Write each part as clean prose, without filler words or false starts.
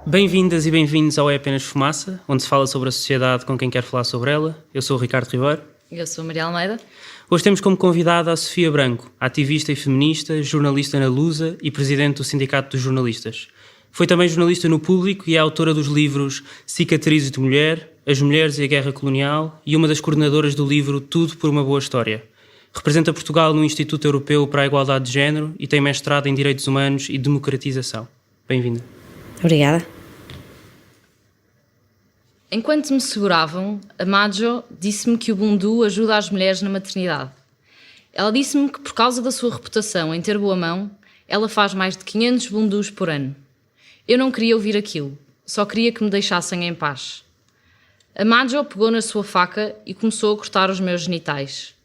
Bem-vindas e bem-vindos ao É Apenas Fumaça, onde se fala sobre a sociedade com quem quer falar sobre ela. Eu sou o Ricardo Ribeiro. Eu sou a Maria Almeida. Hoje temos como convidada a Sofia Branco, ativista e feminista, jornalista na Lusa e presidente do Sindicato dos Jornalistas. Foi também jornalista no Público e é autora dos livros Cicatrizes de Mulher, As Mulheres e a Guerra Colonial e uma das coordenadoras do livro Tudo por uma Boa História. Representa Portugal no Instituto Europeu para a Igualdade de Género e tem mestrado em Direitos Humanos e Democratização. Bem-vinda. Obrigada. Enquanto me seguravam, a Majo disse-me que o Bundu ajuda as mulheres na maternidade. Ela disse-me que, por causa da sua reputação em ter boa mão, ela faz mais de 500 Bundus por ano. Eu não queria ouvir aquilo, só queria que me deixassem em paz. A Majo pegou na sua faca e começou a cortar os meus genitais.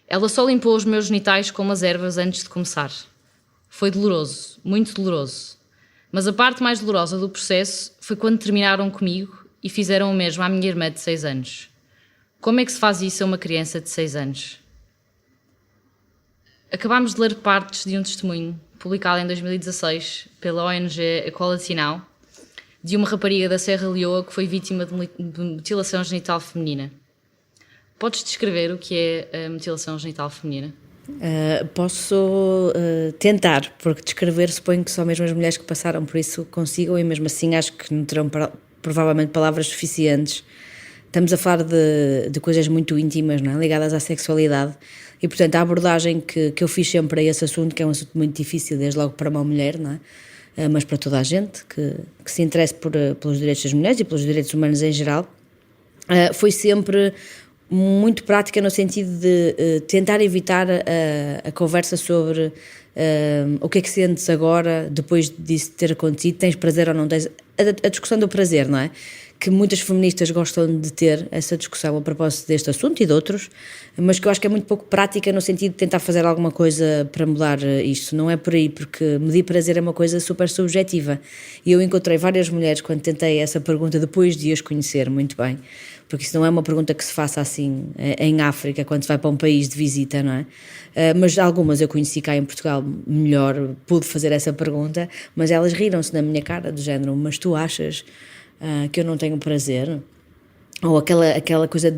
Ela só limpou os meus genitais com umas ervas antes de começar. Foi doloroso, muito doloroso. Mas a parte mais dolorosa do processo foi quando terminaram comigo e fizeram o mesmo à minha irmã de 6 anos. Como é que se faz isso a uma criança de 6 anos? Acabámos de ler partes de um testemunho, publicado em 2016 pela ONG Equality Now, de uma rapariga da Serra Leoa que foi vítima de mutilação genital feminina. Podes descrever o que é a mutilação genital feminina? Posso tentar, porque descrever suponho que só mesmo as mulheres que passaram por isso consigam, e mesmo assim acho que não terão provavelmente palavras suficientes. Estamos a falar de coisas muito íntimas, não é? Ligadas à sexualidade, e portanto a abordagem que eu fiz sempre a esse assunto, que é um assunto muito difícil desde logo para uma mulher, não é? Mas para toda a gente que se interesse pelos direitos das mulheres e pelos direitos humanos em geral, foi sempre muito prática no sentido de tentar evitar a conversa sobre o que é que sentes agora, depois disso ter acontecido, tens prazer ou não tens, a discussão do prazer, não é? Que muitas feministas gostam de ter essa discussão a propósito deste assunto e de outros, mas que eu acho que é muito pouco prática no sentido de tentar fazer alguma coisa para mudar isto. Não é por aí, porque medir prazer é uma coisa super subjetiva, e eu encontrei várias mulheres quando tentei essa pergunta depois de as conhecer muito bem, porque isso não é uma pergunta que se faça assim em África, quando se vai para um país de visita, não é? Mas algumas eu conheci cá em Portugal melhor, pude fazer essa pergunta, mas elas riram-se na minha cara, do género, mas tu achas que eu não tenho prazer? Ou aquela coisa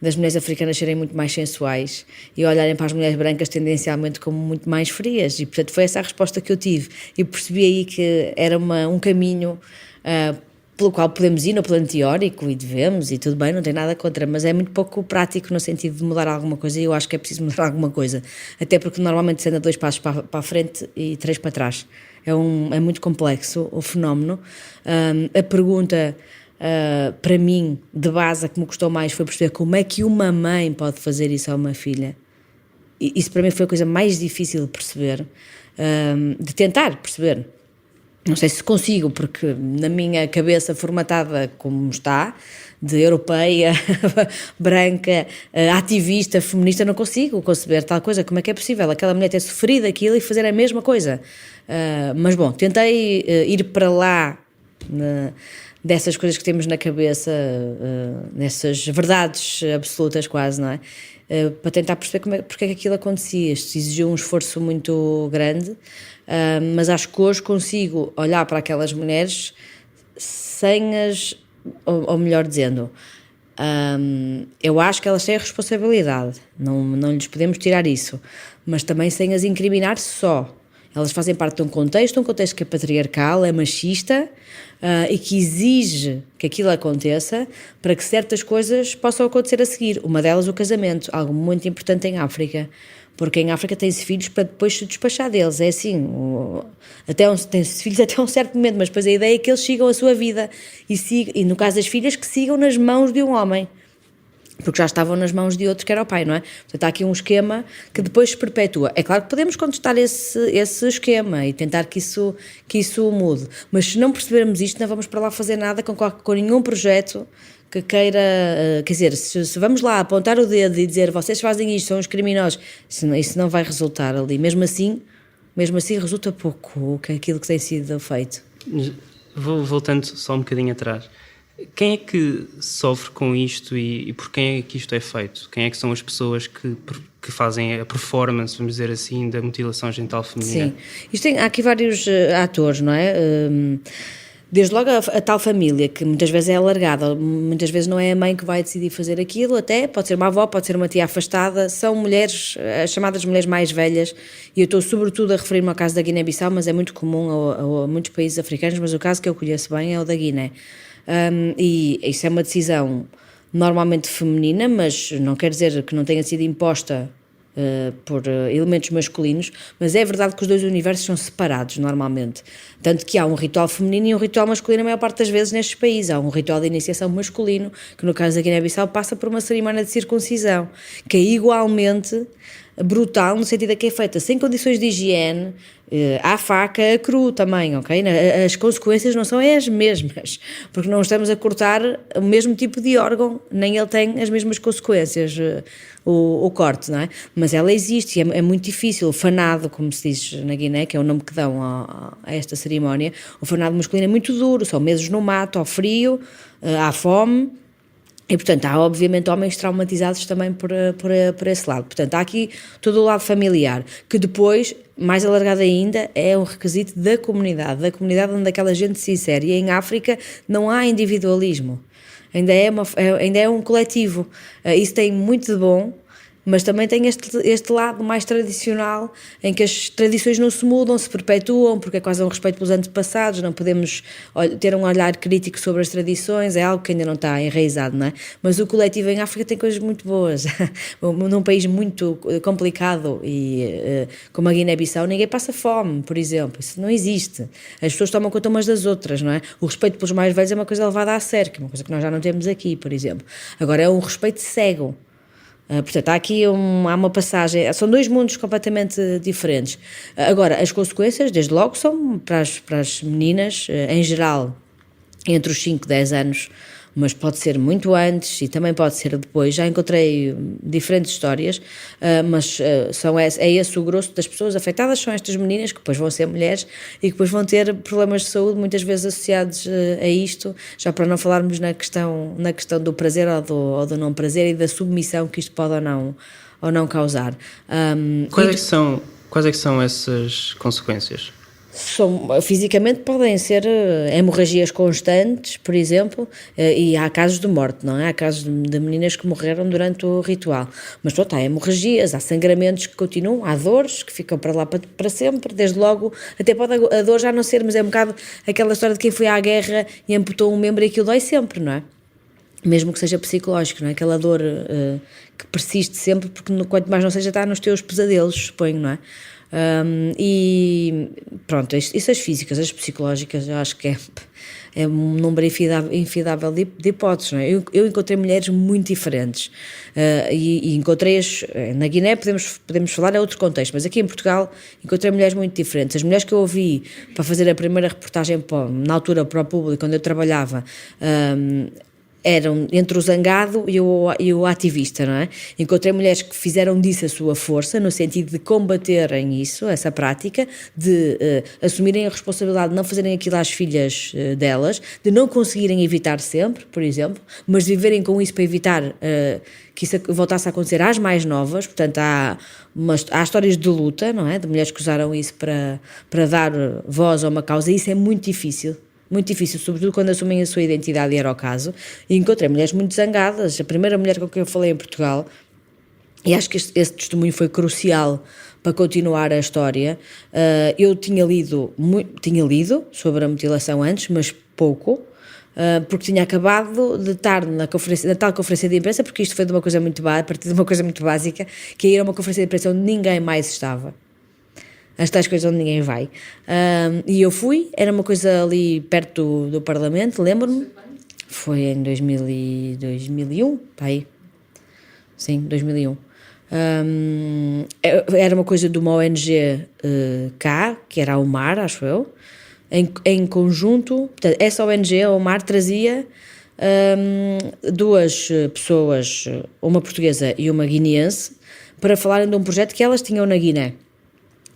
das mulheres africanas serem muito mais sensuais e olharem para as mulheres brancas tendencialmente como muito mais frias, e portanto foi essa a resposta que eu tive, e percebi aí que era um caminho pelo qual podemos ir no plano teórico, e devemos, e tudo bem, não tem nada contra, mas é muito pouco prático no sentido de mudar alguma coisa, e eu acho que é preciso mudar alguma coisa, até porque normalmente se anda 2 passos para a frente e 3 para trás. É muito complexo o fenómeno. A pergunta, para mim, de base, a que me custou mais foi perceber como é que uma mãe pode fazer isso a uma filha. E isso para mim foi a coisa mais difícil de perceber, de tentar perceber. Não sei se consigo, porque na minha cabeça formatada como está, de europeia, branca, ativista, feminista, não consigo conceber tal coisa. Como é que é possível aquela mulher ter sofrido aquilo e fazer a mesma coisa? Mas bom, tentei ir para lá dessas coisas que temos na cabeça, dessas verdades absolutas quase, não é? Para tentar perceber porque é que aquilo acontecia. Isto exigiu um esforço muito grande, mas acho que hoje consigo olhar para aquelas mulheres sem ou melhor dizendo, eu acho que elas têm a responsabilidade, não lhes podemos tirar isso, mas também sem as incriminar só. Elas fazem parte de um contexto que é patriarcal, é machista, e que exige que aquilo aconteça para que certas coisas possam acontecer a seguir. Uma delas, o casamento, algo muito importante em África, porque em África tem-se filhos para depois se despachar deles. É assim, tem-se filhos até um certo momento, mas depois a ideia é que eles sigam a sua vida, e no caso das filhas, que sigam nas mãos de um homem, porque já estavam nas mãos de outro que era o pai, não é? Portanto, há aqui um esquema que depois se perpetua. É claro que podemos contestar esse esquema e tentar que isso mude, mas se não percebermos isto, não vamos para lá fazer nada com nenhum projeto que queira, quer dizer, se vamos lá apontar o dedo e dizer vocês fazem isto, são os criminosos, isso não vai resultar ali. Mesmo assim resulta pouco aquilo que tem sido feito. Voltando só um bocadinho atrás, quem é que sofre com isto e por quem é que isto é feito? Quem é que são as pessoas que fazem a performance, vamos dizer assim, da mutilação genital feminina? Sim, há aqui vários atores, não é? Desde logo a tal família, que muitas vezes é alargada, muitas vezes não é a mãe que vai decidir fazer aquilo, até pode ser uma avó, pode ser uma tia afastada, são mulheres, as chamadas mulheres mais velhas, e eu estou sobretudo a referir-me ao caso da Guiné-Bissau, mas é muito comum a muitos países africanos, mas o caso que eu conheço bem é o da Guiné. E isso é uma decisão normalmente feminina, mas não quer dizer que não tenha sido imposta por elementos masculinos, mas é verdade que os dois universos são separados normalmente, tanto que há um ritual feminino e um ritual masculino a maior parte das vezes nestes países. Há um ritual de iniciação masculino, que no caso da Guiné-Bissau passa por uma cerimónia de circuncisão, que é igualmente brutal, no sentido de que é feita sem condições de higiene, à faca, a cru também, ok? As consequências não são as mesmas, porque não estamos a cortar o mesmo tipo de órgão, nem ele tem as mesmas consequências, o corte, não é? Mas ela existe e é muito difícil. O fanado, como se diz na Guiné, que é o nome que dão a esta cerimónia, o fanado masculino é muito duro, são meses no mato, ao frio, à fome. E, portanto, há obviamente homens traumatizados também por esse lado. Portanto, há aqui todo o lado familiar, que depois, mais alargado ainda, é um requisito da comunidade onde aquela gente se insere. E em África não há individualismo, ainda é um coletivo. Isso tem muito de bom, mas também tem este lado mais tradicional, em que as tradições não se mudam, se perpetuam, porque é quase um respeito pelos antepassados, não podemos ter um olhar crítico sobre as tradições, é algo que ainda não está enraizado, não é? Mas o coletivo em África tem coisas muito boas. Num país muito complicado, como a Guiné-Bissau, ninguém passa fome, por exemplo, isso não existe. As pessoas tomam conta umas das outras, não é? O respeito pelos mais velhos é uma coisa levada a sério, que é uma coisa que nós já não temos aqui, por exemplo. Agora é um respeito cego. Portanto, há uma passagem, são dois mundos completamente diferentes. Agora, as consequências, desde logo, são para as meninas, em geral, entre os 5 e 10 anos, mas pode ser muito antes e também pode ser depois. Já encontrei diferentes histórias, mas é esse o grosso das pessoas afetadas, são estas meninas que depois vão ser mulheres e que depois vão ter problemas de saúde muitas vezes associados a isto, já para não falarmos na questão do prazer ou do não prazer e da submissão que isto pode ou não causar. Quais é que são essas consequências? Fisicamente podem ser hemorragias constantes, por exemplo, e há casos de morte, não é? Há casos de meninas que morreram durante o ritual. Mas pronto, há hemorragias, há sangramentos que continuam, há dores que ficam para lá para sempre, desde logo, até pode a dor já não ser, mas é um bocado aquela história de quem foi à guerra e amputou um membro e aquilo dói sempre, não é? Mesmo que seja psicológico, não é? Aquela dor que persiste sempre, porque quanto mais não seja, está nos teus pesadelos, suponho, não é? E pronto, isso as físicas, as psicológicas, eu acho que é um número infidável de hipóteses, não é? Eu encontrei mulheres muito diferentes, e encontrei-as na Guiné, podemos falar, é outro contexto, mas aqui em Portugal encontrei mulheres muito diferentes. As mulheres que eu ouvi para fazer a primeira reportagem na altura para o público, quando eu trabalhava, eram entre o zangado e o ativista, não é? Encontrei mulheres que fizeram disso a sua força, no sentido de combaterem isso, essa prática, de assumirem a responsabilidade de não fazerem aquilo às filhas delas, de não conseguirem evitar sempre, por exemplo, mas de viverem com isso para evitar que isso voltasse a acontecer às mais novas. Portanto, há histórias de luta, não é? De mulheres que usaram isso para dar voz a uma causa, e isso é muito difícil. Muito difícil, sobretudo quando assumem a sua identidade, e era o caso. E encontrei mulheres muito zangadas. A primeira mulher com quem eu falei em Portugal, e acho que esse testemunho foi crucial para continuar a história. Eu tinha lido sobre a mutilação antes, mas pouco, porque tinha acabado de estar na tal conferência de imprensa, porque isto foi de uma coisa muito a partir de uma coisa muito básica, que era uma conferência de imprensa onde ninguém mais estava. As tais coisas onde ninguém vai. E eu fui, era uma coisa ali perto do Parlamento, lembro-me. Foi em 2001, pá aí. Sim, 2001. Era uma coisa de uma ONG cá, que era a UMAR, acho eu, em conjunto. Portanto, essa ONG, a UMAR, trazia duas pessoas, uma portuguesa e uma guineense, para falarem de um projeto que elas tinham na Guiné.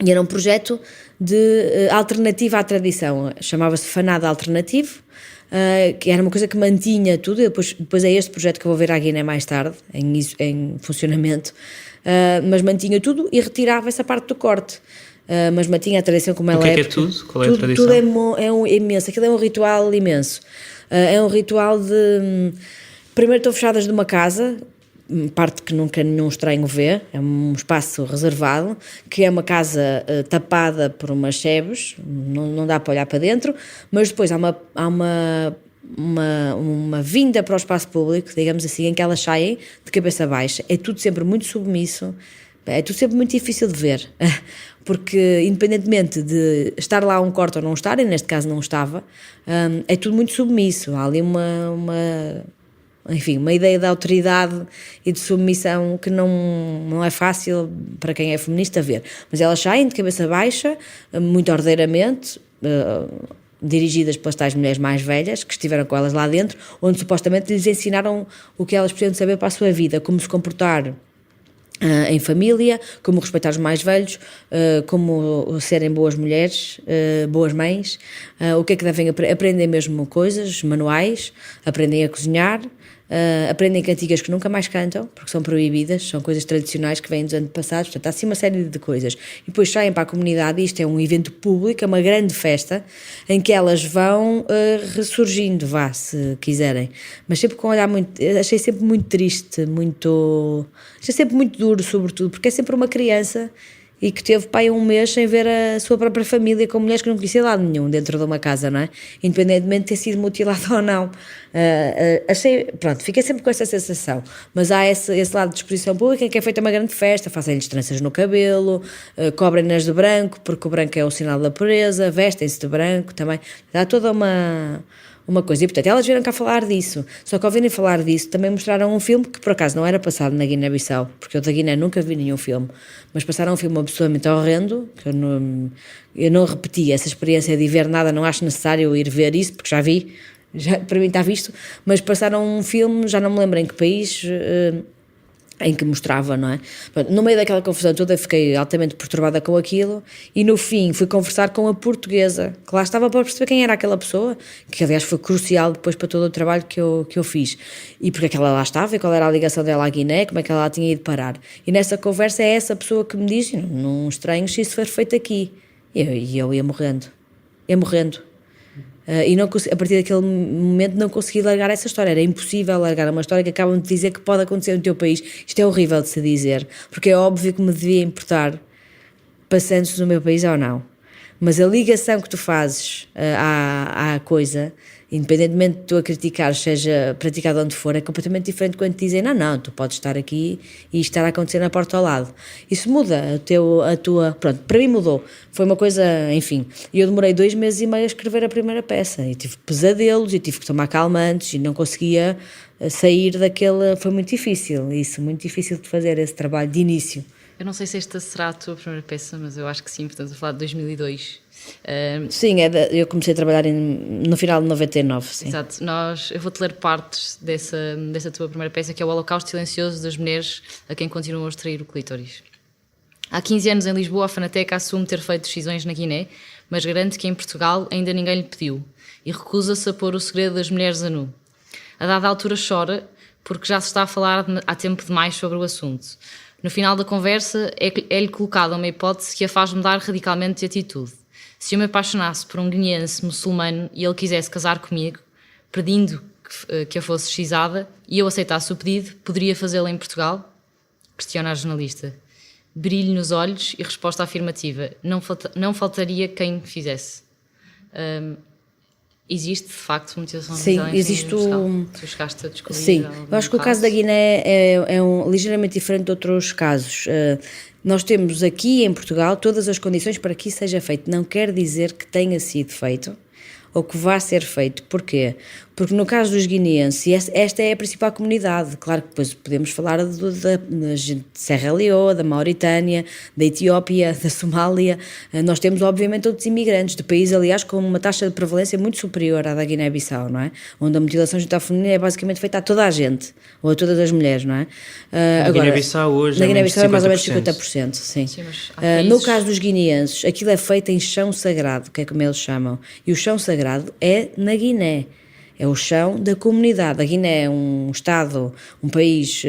E era um projeto de alternativa à tradição, chamava-se Fanado Alternativo, que era uma coisa que mantinha tudo, e depois é este projeto que eu vou ver à Guiné mais tarde, em funcionamento, mas mantinha tudo e retirava essa parte do corte. mas mantinha a tradição como ela O que é porque tudo? Qual é a tradição? Tudo imenso, aquilo é um ritual imenso. É um ritual de... Primeiro estão fechadas de uma casa, parte que nunca nenhum estranho vê, é um espaço reservado, que é uma casa tapada por umas sebes, não dá para olhar para dentro, mas depois há uma vinda para o espaço público, digamos assim, em que elas saem de cabeça baixa. É tudo sempre muito submisso, é tudo sempre muito difícil de ver, porque independentemente de estar lá um corte ou não estar, e neste caso não estava, é tudo muito submisso. Há ali enfim, uma ideia de autoridade e de submissão que não é fácil para quem é feminista ver. Mas elas saem de cabeça baixa, muito ordeiramente, dirigidas pelas tais mulheres mais velhas que estiveram com elas lá dentro, onde supostamente lhes ensinaram o que elas precisam saber para a sua vida, como se comportar em família, como respeitar os mais velhos, como serem boas mulheres, boas mães, o que é que devem aprender mesmo coisas, manuais, aprendem a cozinhar, aprendem cantigas que nunca mais cantam, porque são proibidas, são coisas tradicionais que vêm dos antepassados, portanto há assim uma série de coisas. E depois saem para a comunidade, e isto é um evento público, é uma grande festa, em que elas vão ressurgindo, se quiserem. Mas sempre com um olhar muito... Achei sempre muito triste, achei sempre muito duro, sobretudo, porque é sempre uma criança e que teve pai um mês sem ver a sua própria família, com mulheres que não conhecia lado nenhum dentro de uma casa, não é? Independentemente de ter sido mutilada ou não. Fiquei sempre com essa sensação. Mas há esse lado de exposição pública em que é feita uma grande festa, fazem-lhes tranças no cabelo, cobrem-nas de branco, porque o branco é o sinal da pureza, vestem-se de branco também. Há toda uma coisa, e portanto elas vieram cá falar disso, só que ao virem falar disso também mostraram um filme que por acaso não era passado na Guiné-Bissau, porque eu da Guiné nunca vi nenhum filme, mas passaram um filme absolutamente horrendo, que eu não repeti essa experiência de ir ver nada, não acho necessário ir ver isso, porque já vi, para mim está visto, mas passaram um filme, já não me lembro em que país, em que mostrava, não é? No meio daquela confusão toda fiquei altamente perturbada com aquilo e no fim fui conversar com a portuguesa, que lá estava para perceber quem era aquela pessoa, que aliás foi crucial depois para todo o trabalho que eu fiz, e porque é que ela lá estava e qual era a ligação dela à Guiné, como é que ela lá tinha ido parar. E nessa conversa é essa pessoa que me diz: não estranho se isso for feito aqui. E eu ia morrendo. E não consegui, a partir daquele momento não consegui largar essa história, era impossível largar uma história que acabam de dizer que pode acontecer no teu país. Isto é horrível de se dizer, porque é óbvio que me devia importar passando-se no meu país ou não, mas a ligação que tu fazes à coisa, independentemente de tu a criticar, seja praticado onde for, é completamente diferente quando te dizem não, tu podes estar aqui e estar a acontecer na porta ao lado. Isso muda a tua... Pronto, para mim mudou. Foi uma coisa, enfim, e eu demorei 2 meses e meio a escrever a primeira peça, e tive pesadelos, e tive que tomar calmantes, e não conseguia sair daquele... Foi muito difícil de fazer esse trabalho de início. Eu não sei se esta será a tua primeira peça, mas eu acho que sim, portanto, a falar de 2002. Sim, eu comecei a trabalhar no final de 99, sim. Exato. Eu vou-te ler partes dessa tua primeira peça, que é o Holocausto Silencioso das Mulheres a quem continuam a extrair o clítoris. Há 15 anos em Lisboa, a Fanateca assume ter feito decisões na Guiné, mas garante que em Portugal ainda ninguém lhe pediu e recusa-se a pôr o segredo das mulheres a nu. A dada altura chora, porque já se está a falar há tempo demais sobre o assunto. No final da conversa, é-lhe colocada uma hipótese que a faz mudar radicalmente de atitude. Se eu me apaixonasse por um guineense muçulmano e ele quisesse casar comigo, pedindo que eu fosse xizada, e eu aceitasse o pedido, poderia fazê-lo em Portugal? Questiona a jornalista. Brilho nos olhos e resposta afirmativa. Não faltaria quem fizesse. Existe, de facto, mutilação genital em existe Tu chegaste a descobrir? Sim, eu acho que o caso da Guiné é ligeiramente diferente de outros casos. Nós temos aqui em Portugal todas as condições para que isso seja feito. Não quer dizer que tenha sido feito ou que vá ser feito. Porquê? Porque no caso dos guineenses, esta é a principal comunidade. Claro que depois podemos falar da gente de Serra Leoa, da Mauritânia, da Etiópia, da Somália. Nós temos, obviamente, outros imigrantes de países, aliás, com uma taxa de prevalência muito superior à da Guiné-Bissau, não é? Onde a mutilação genital feminina é basicamente feita a toda a gente, ou a todas as mulheres, não é? Na Guiné-Bissau hoje na Guiné-Bissau é mais ou menos 50%. 50%, sim. Sim, mas há países... No caso dos guineenses, aquilo é feito em chão sagrado, que é como eles chamam. E o chão sagrado é na Guiné. é o chão da comunidade. A Guiné é um Estado, um país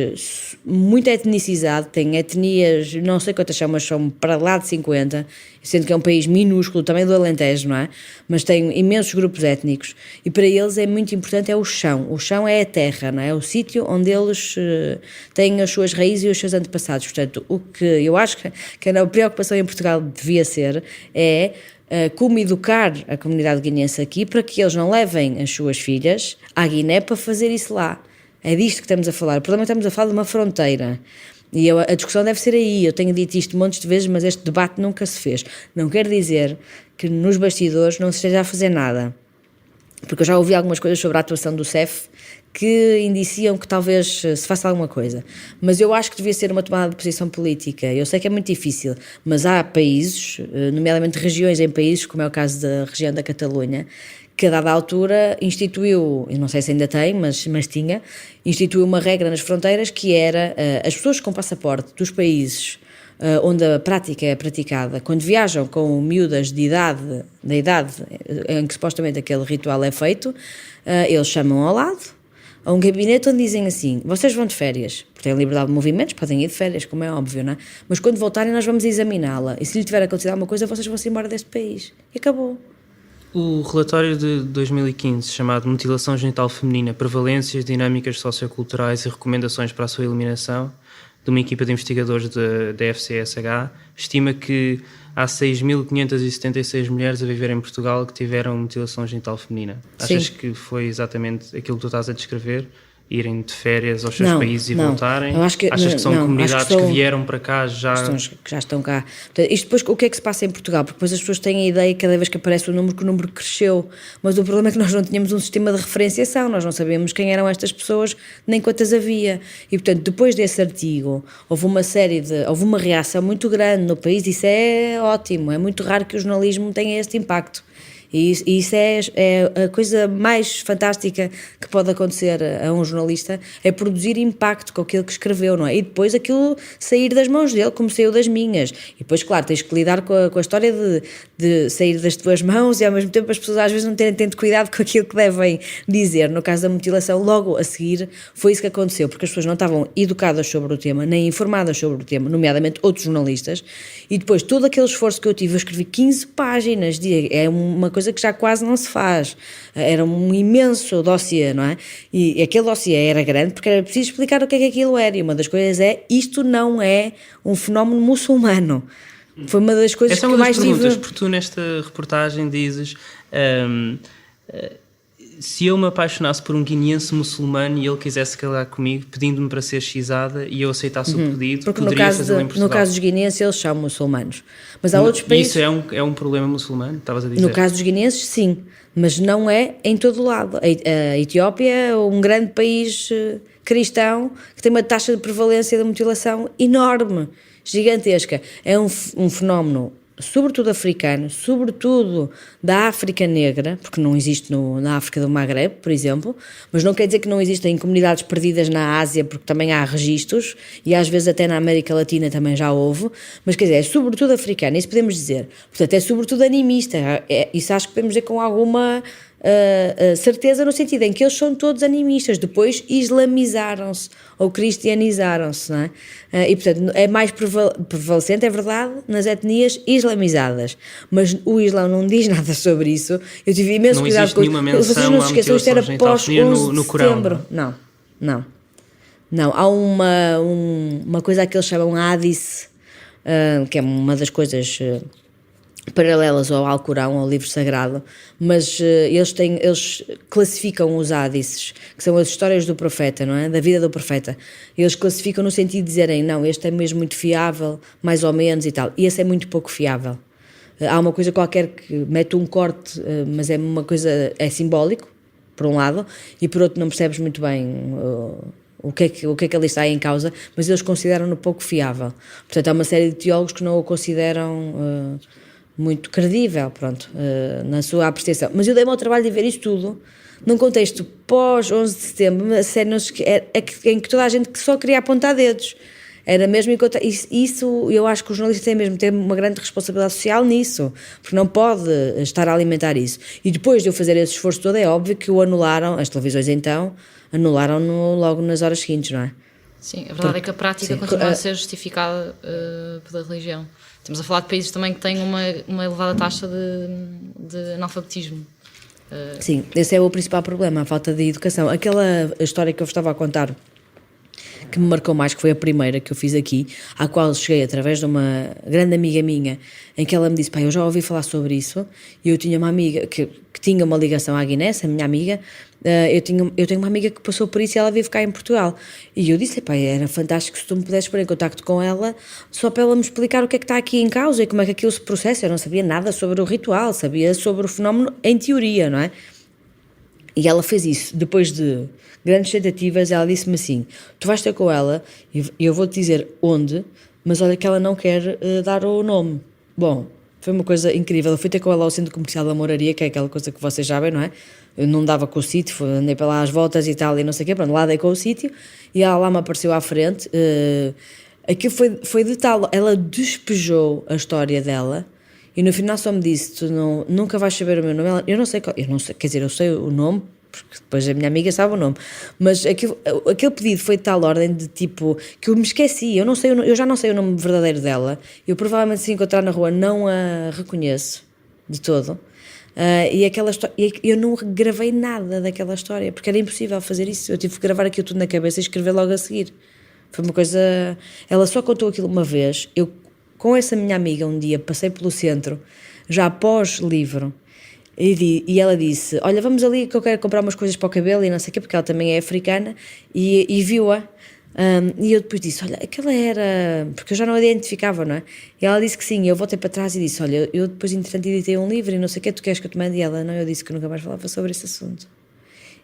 muito etnicizado, tem etnias, não sei quantas são, mas são para lá de 50, sendo que é um país minúsculo, também do Alentejo, não é? Mas tem imensos grupos étnicos, e para eles é muito importante é o chão é a terra, não é? É o sítio onde eles têm as suas raízes e os seus antepassados. Portanto, o que eu acho que a preocupação em Portugal devia ser é como educar a comunidade guineense aqui para que eles não levem as suas filhas à Guiné para fazer isso lá. É disto que estamos a falar. O problema é que estamos a falar de uma fronteira. E a discussão deve ser aí. Eu tenho dito isto montes de vezes, mas este debate nunca se fez. Não quer dizer que nos bastidores não se esteja a fazer nada. Porque eu já ouvi algumas coisas sobre a atuação do CEF que indiciam que talvez se faça alguma coisa. Mas eu acho que devia ser uma tomada de posição política. Eu sei que é muito difícil, mas há países, nomeadamente regiões em países, como é o caso da região da Catalunha, que a dada altura instituiu, eu não sei se ainda tem, mas tinha, instituiu uma regra nas fronteiras que era as pessoas com passaporte dos países onde a prática é praticada, quando viajam com miúdas da idade em que supostamente aquele ritual é feito, eles chamam ao lado a um gabinete onde dizem assim: vocês vão de férias, porque têm liberdade de movimentos, podem ir de férias, como é óbvio, não é? Mas quando voltarem nós vamos examiná-la, e se lhe tiver acontecido alguma coisa vocês vão-se embora deste país. E acabou. O relatório de 2015, chamado Mutilação Genital Feminina, Prevalências, Dinâmicas Socioculturais e Recomendações para a sua Eliminação, de uma equipa de investigadores da FCSH, estima que há 6.576 mulheres a viver em Portugal que tiveram mutilação genital feminina. Sim. Achas que foi exatamente aquilo que tu estás a descrever? Irem de férias aos seus países e voltarem? Achas que são comunidades que vieram para cá que já estão cá? Portanto, isto depois, o que é que se passa em Portugal? Porque depois as pessoas têm a ideia, cada vez que aparece o número, que o número cresceu. Mas o problema é que nós não tínhamos um sistema de referenciação, nós não sabíamos quem eram estas pessoas, nem quantas havia. E, portanto, depois desse artigo, houve uma reação muito grande no país. Isso é ótimo, é muito raro que o jornalismo tenha este impacto. E isso é a coisa mais fantástica que pode acontecer a um jornalista, é produzir impacto com aquilo que escreveu, não é? E depois aquilo sair das mãos dele, como saiu das minhas. E depois, claro, tens que lidar com a história de sair das tuas mãos e ao mesmo tempo as pessoas às vezes não terem tanto cuidado com aquilo que devem dizer. No caso da mutilação, logo a seguir, foi isso que aconteceu, porque as pessoas não estavam educadas sobre o tema, nem informadas sobre o tema, nomeadamente outros jornalistas, e depois todo aquele esforço que eu tive, eu escrevi 15 páginas, é uma coisa que já quase não se faz. Era um imenso dossiê, não é? E aquele dossiê era grande porque era preciso explicar o que é que aquilo era. E uma das coisas é: isto não é um fenómeno muçulmano. Foi uma das coisas que eu mais tive. Porque tu nesta reportagem dizes se eu me apaixonasse por um guineense muçulmano e ele quisesse casar comigo, pedindo-me para ser xizada e eu aceitasse o pedido, porque poderia fazê-lo em Portugal. No caso dos guineenses, eles são muçulmanos. Mas há outros países... Isso é um problema muçulmano, estavas a dizer? No caso dos guineenses, sim. Mas não é em todo o lado. A Etiópia é um grande país cristão que tem uma taxa de prevalência da mutilação enorme, gigantesca. É um fenómeno sobretudo africano, sobretudo da África Negra, porque não existe na África do Magreb, por exemplo, mas não quer dizer que não existem comunidades perdidas na Ásia, porque também há registros, e às vezes até na América Latina também já houve, mas quer dizer, é sobretudo africano, isso podemos dizer. Portanto, é sobretudo animista, isso acho que podemos dizer com alguma certeza, no sentido em que eles são todos animistas, depois islamizaram-se ou cristianizaram-se, não é? E portanto é mais prevalecente, é verdade, nas etnias islamizadas, mas o Islão não diz nada sobre isso. Eu tive imenso não cuidado com isso. Vocês não se esqueçam, isto era pós 11 de Corão, setembro. Não. Há uma coisa que eles chamam Hadith, que é uma das coisas paralelas ao Alcorão, ao livro sagrado, mas eles classificam os hadices, que são as histórias do profeta, não é? Da vida do profeta. Eles classificam no sentido de dizerem, não, este é mesmo muito fiável, mais ou menos e tal, e esse é muito pouco fiável. Há uma coisa qualquer que mete um corte, mas é uma coisa, é simbólico, por um lado, e por outro não percebes muito bem o que é que ali está em causa, mas eles consideram-no pouco fiável. Portanto, há uma série de teólogos que não o consideram muito credível, pronto, na sua apreciação. Mas eu dei-me ao trabalho de ver isto tudo num contexto pós 11 de setembro, a série em que toda a gente só queria apontar dedos. Era mesmo isso, eu acho que o jornalista tem mesmo ter uma grande responsabilidade social nisso, porque não pode estar a alimentar isso. E depois de eu fazer esse esforço todo, é óbvio que o anularam, as televisões então, anularam-no logo nas horas seguintes, não é? Sim, a verdade é que a prática continua a ser justificada pela religião. Estamos a falar de países também que têm uma elevada taxa de analfabetismo. Sim, esse é o principal problema, a falta de educação. Aquela história que eu vos estava a contar, que me marcou mais, que foi a primeira que eu fiz aqui, à qual cheguei através de uma grande amiga minha, em que ela me disse, pá, eu já ouvi falar sobre isso, e eu tinha uma amiga que tinha uma ligação à Guiné, a minha amiga, eu tenho uma amiga que passou por isso e ela vive cá em Portugal. E eu disse, pá, era fantástico se tu me pudesses pôr em contacto com ela, só para ela me explicar o que é que está aqui em causa e como é que aquilo se processa. Eu não sabia nada sobre o ritual, sabia sobre o fenómeno em teoria, não é? E ela fez isso. Depois de grandes tentativas, ela disse-me assim, tu vais ter com ela e eu vou-te dizer onde, mas olha que ela não quer dar o nome. Bom, foi uma coisa incrível. Eu fui ter com ela ao Centro Comercial da Moraria, que é aquela coisa que vocês sabem, não é? Eu não dava com o sítio, andei para lá às voltas e tal, e não sei o quê, pronto, lá dei com o sítio, e ela lá me apareceu à frente. Aquilo foi de tal, ela despejou a história dela, e no final só me disse, tu nunca vais saber o meu nome. Eu não sei, quer dizer, eu sei o nome, porque depois a minha amiga sabe o nome, mas aquele pedido foi de tal ordem de tipo, que eu me esqueci, eu já não sei o nome verdadeiro dela, eu provavelmente se encontrar na rua não a reconheço de todo. E aquela história, eu não gravei nada daquela história, porque era impossível fazer isso. Eu tive que gravar aquilo tudo na cabeça e escrever logo a seguir. Foi uma coisa. Ela só contou aquilo uma vez. Eu, com essa minha amiga, um dia passei pelo centro, já após livro, e ela disse: olha, vamos ali que eu quero comprar umas coisas para o cabelo e não sei o quê, porque ela também é africana, e viu-a. E eu depois disse, olha, aquela era... Porque eu já não a identificava, não é? E ela disse que sim, eu voltei para trás e disse, olha, eu depois entretanto editei um livro e não sei o que, tu queres que eu te mande? E ela, não, eu disse que nunca mais falava sobre esse assunto.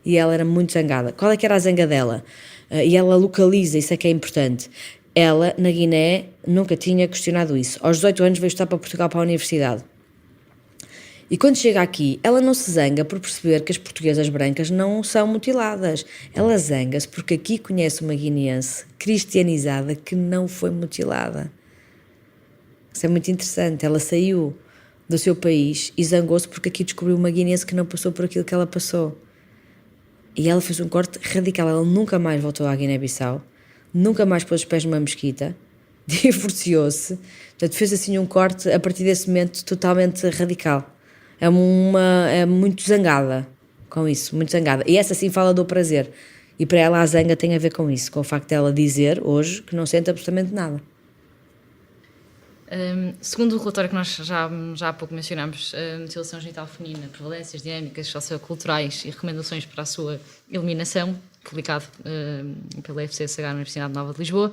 E ela era muito zangada. Qual é que era a zanga dela? E ela localiza, isso é que é importante. Ela, na Guiné, nunca tinha questionado isso. Aos 18 anos veio estudar para Portugal, para a universidade. E quando chega aqui, ela não se zanga por perceber que as portuguesas brancas não são mutiladas. Ela zanga-se porque aqui conhece uma guineense cristianizada que não foi mutilada. Isso é muito interessante. Ela saiu do seu país e zangou-se porque aqui descobriu uma guineense que não passou por aquilo que ela passou. E ela fez um corte radical. Ela nunca mais voltou à Guiné-Bissau, nunca mais pôs os pés numa mesquita, divorciou-se. Portanto, fez assim um corte a partir desse momento totalmente radical. É muito zangada com isso, muito zangada. E essa sim fala do prazer. E para ela a zanga tem a ver com isso, com o facto dela dizer hoje que não sente absolutamente nada. Segundo o relatório que nós já há pouco mencionámos, a mutilação genital feminina, prevalências, dinâmicas socioculturais e recomendações para a sua eliminação, publicado pela FCSH na Universidade Nova de Lisboa,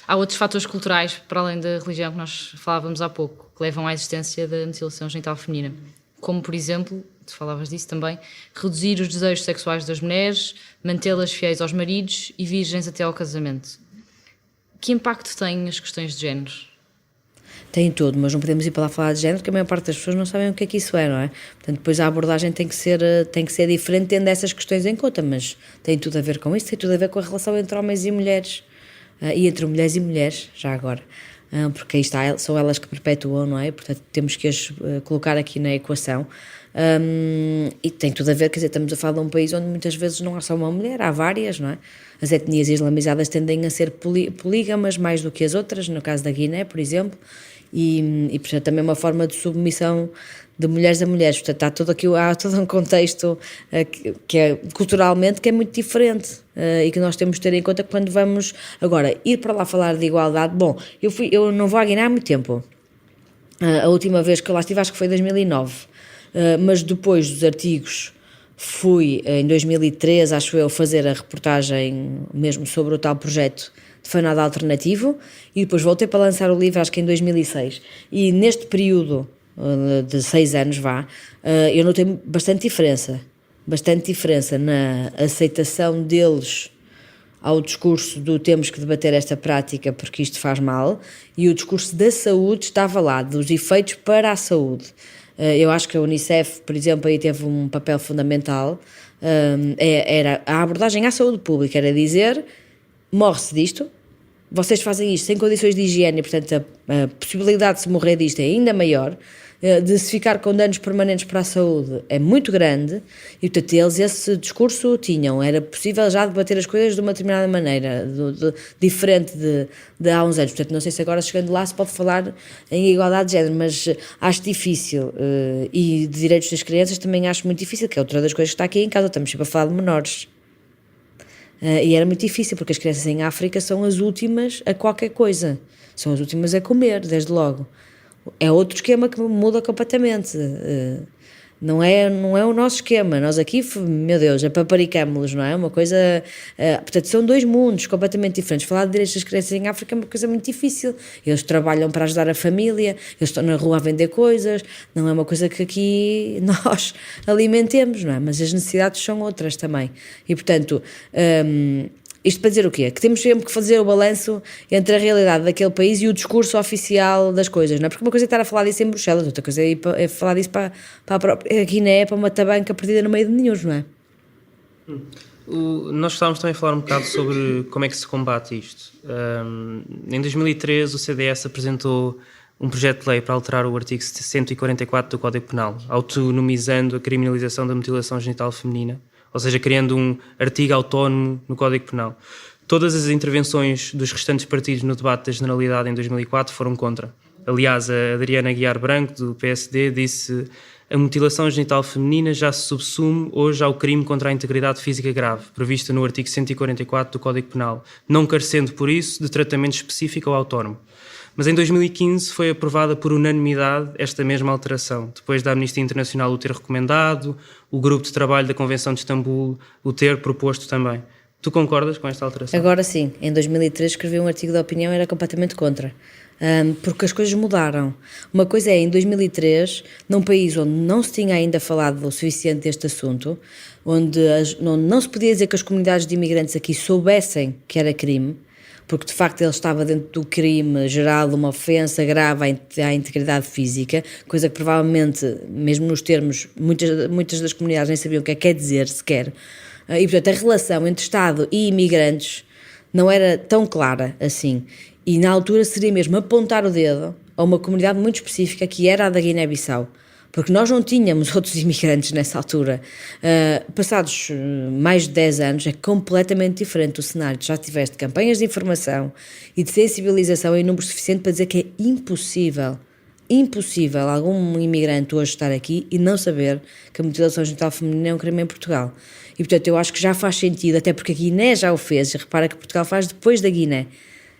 há outros fatores culturais, para além da religião que nós falávamos há pouco, que levam à existência da mutilação genital feminina. Como, por exemplo, tu falavas disso também, reduzir os desejos sexuais das mulheres, mantê-las fiéis aos maridos e virgens até ao casamento. Que impacto têm as questões de género? Tem tudo, mas não podemos ir para lá falar de género, porque a maior parte das pessoas não sabem o que é que isso é, não é? Portanto, depois a abordagem tem que ser diferente, tendo essas questões em conta, mas tem tudo a ver com isso, tem tudo a ver com a relação entre homens e mulheres, e entre mulheres e mulheres, já agora. Porque aí está, são elas que perpetuam, não é? Portanto, temos que as colocar aqui na equação. E tem tudo a ver, quer dizer, estamos a falar de um país onde muitas vezes não há só uma mulher, há várias, não é? As etnias islamizadas tendem a ser polígamas mais do que as outras, no caso da Guiné, por exemplo, e portanto também uma forma de submissão de mulheres a mulheres. Portanto, há todo um contexto que é culturalmente que é muito diferente e que nós temos de ter em conta quando vamos agora ir para lá falar de igualdade. Bom, eu não vou à Guiné há muito tempo. A última vez que eu lá estive acho que foi em 2009, mas depois dos artigos fui em 2013, acho eu, fazer a reportagem mesmo sobre o tal projeto de Fanada Alternativo, e depois voltei para lançar o livro acho que em 2006, e neste período de 6 anos eu notei bastante diferença na aceitação deles ao discurso do temos que debater esta prática porque isto faz mal, e o discurso da saúde estava lá, dos efeitos para a saúde. Eu acho que a Unicef, por exemplo, aí teve um papel fundamental. Era a abordagem à saúde pública, era dizer, morre-se disto, vocês fazem isto sem condições de higiene, portanto a possibilidade de se morrer disto é ainda maior, de se ficar com danos permanentes para a saúde é muito grande, e portanto eles esse discurso tinham, era possível já debater as coisas de uma determinada maneira, diferente de há uns anos. Portanto, não sei se agora chegando lá se pode falar em igualdade de género, mas acho difícil, e de direitos das crianças também acho muito difícil, que é outra das coisas que está aqui em casa, estamos sempre a falar de menores. E era muito difícil, porque as crianças em África são as últimas a qualquer coisa, são as últimas a comer, desde logo. É outro esquema que muda completamente. Não é o nosso esquema. Nós aqui, meu Deus, apaparicamos-los, não é? Uma coisa... portanto, são dois mundos completamente diferentes. Falar de direitos das crianças em África é uma coisa muito difícil. Eles trabalham para ajudar a família, eles estão na rua a vender coisas, não é uma coisa que aqui nós alimentemos, não é? Mas as necessidades são outras também. E, portanto... isto para dizer o quê? Que temos sempre que fazer o balanço entre a realidade daquele país e o discurso oficial das coisas, não é? Porque uma coisa é estar a falar disso em Bruxelas, outra coisa é falar disso para a própria Guiné, para uma tabanca perdida no meio de nenhum, não é? Nós estávamos também a falar um bocado sobre como é que se combate isto. Em 2013 o CDS apresentou um projeto de lei para alterar o artigo 144 do Código Penal, autonomizando a criminalização da mutilação genital feminina, ou seja, criando um artigo autónomo no Código Penal. Todas as intervenções dos restantes partidos no debate da Generalidade em 2004 foram contra. Aliás, a Adriana Aguiar Branco, do PSD, disse: a mutilação genital feminina já se subsume hoje ao crime contra a integridade física grave, previsto no artigo 144 do Código Penal, não carecendo, por isso, de tratamento específico ou autónomo. Mas em 2015 foi aprovada por unanimidade esta mesma alteração, depois da Amnistia Internacional o ter recomendado, o grupo de trabalho da Convenção de Istambul o ter proposto também. Tu concordas com esta alteração? Agora sim, em 2003 escrevi um artigo de opinião e era completamente contra, porque as coisas mudaram. Uma coisa é, em 2003, num país onde não se tinha ainda falado o suficiente deste assunto, onde não se podia dizer que as comunidades de imigrantes aqui soubessem que era crime, porque de facto ele estava dentro do crime geral de uma ofensa grave à integridade física, coisa que provavelmente, mesmo nos termos, muitas das comunidades nem sabiam o que quer dizer sequer. E portanto a relação entre Estado e imigrantes não era tão clara assim. E na altura seria mesmo apontar o dedo a uma comunidade muito específica, que era a da Guiné-Bissau. Porque nós não tínhamos outros imigrantes nessa altura. Passados mais de 10 anos é completamente diferente o cenário. Já tiveste campanhas de informação e de sensibilização em número suficiente para dizer que é impossível algum imigrante hoje estar aqui e não saber que a mutilação genital feminina é um crime em Portugal. E portanto eu acho que já faz sentido, até porque a Guiné já o fez, e repara que Portugal faz depois da Guiné.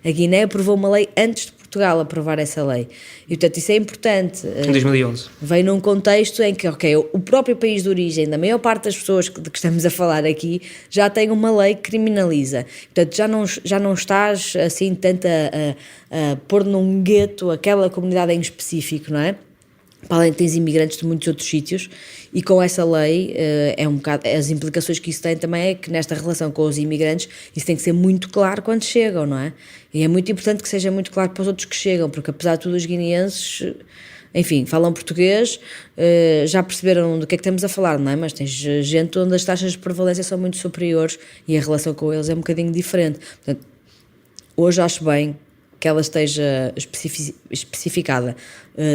A Guiné aprovou uma lei antes de Portugal aprovar essa lei. E, portanto, isso é importante. Em 2011. Veio num contexto em que, o próprio país de origem da maior parte das pessoas de que estamos a falar aqui já tem uma lei que criminaliza. Portanto, já não estás assim tanto a pôr num gueto aquela comunidade em específico, não é? Para além de tens imigrantes de muitos outros sítios, e com essa lei é um bocado, as implicações que isso tem também é que nesta relação com os imigrantes isso tem que ser muito claro quando chegam, não é? E é muito importante que seja muito claro para os outros que chegam, porque apesar de tudo os guineenses, enfim, falam português, já perceberam do que é que estamos a falar, não é? Mas tens gente onde as taxas de prevalência são muito superiores e a relação com eles é um bocadinho diferente. Portanto, hoje acho bem que ela esteja especificada.